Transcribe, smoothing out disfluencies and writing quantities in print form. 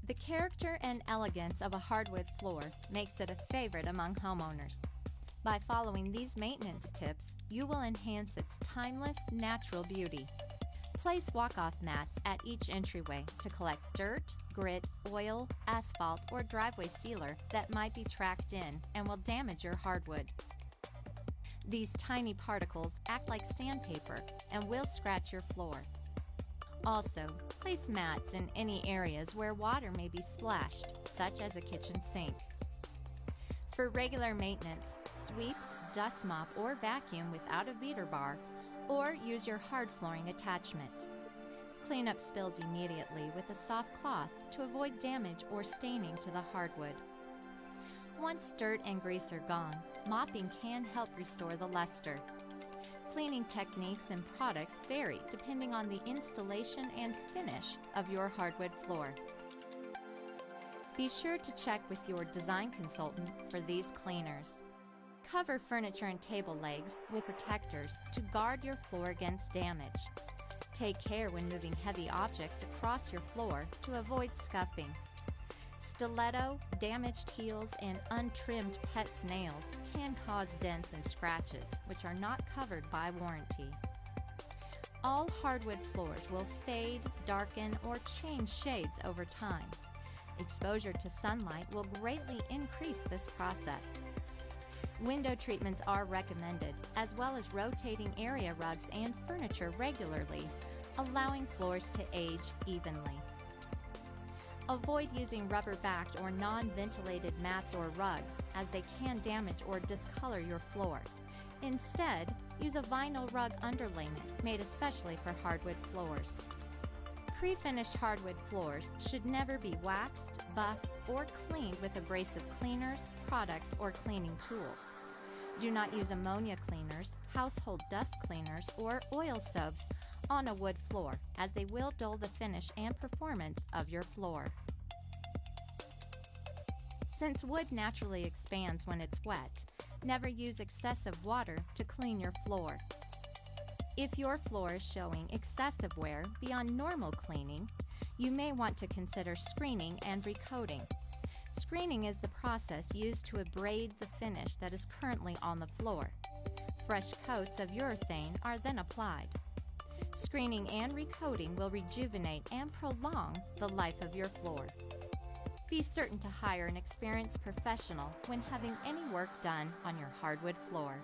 The character and elegance of a hardwood floor makes it a favorite among homeowners. By following these maintenance tips, you will enhance its timeless, natural beauty. Place walk-off mats at each entryway to collect dirt, grit, oil, asphalt, or driveway sealer that might be tracked in and will damage your hardwood. These tiny particles act like sandpaper and will scratch your floor. Also, place mats in any areas where water may be splashed, such as a kitchen sink. For regular maintenance, sweep, dust mop, or vacuum without a beater bar, or use your hard flooring attachment. Clean up spills immediately with a soft cloth to avoid damage or staining to the hardwood. Once dirt and grease are gone, mopping can help restore the luster. Cleaning techniques and products vary depending on the installation and finish of your hardwood floor. Be sure to check with your design consultant for these cleaners. Cover furniture and table legs with protectors to guard your floor against damage. Take care when moving heavy objects across your floor to avoid scuffing. Stiletto, damaged heels, and untrimmed pet's nails can cause dents and scratches, which are not covered by warranty. All hardwood floors will fade, darken, or change shades over time. Exposure to sunlight will greatly increase this process. Window treatments are recommended, as well as rotating area rugs and furniture regularly, allowing floors to age evenly. Avoid using rubber-backed or non-ventilated mats or rugs, as they can damage or discolor your floor. Instead, use a vinyl rug underlayment made especially for hardwood floors. Pre-finished hardwood floors should never be waxed, buffed, or cleaned with abrasive cleaners, products, or cleaning tools. Do not use ammonia cleaners, household dust cleaners, or oil soaps on a wood floor, as they will dull the finish and performance of your floor. Since wood naturally expands when it's wet, never use excessive water to clean your floor. If your floor is showing excessive wear beyond normal cleaning, you may want to consider screening and recoating. Screening is the process used to abrade the finish that is currently on the floor. Fresh coats of urethane are then applied. Screening and recoating will rejuvenate and prolong the life of your floor. Be certain to hire an experienced professional when having any work done on your hardwood floor.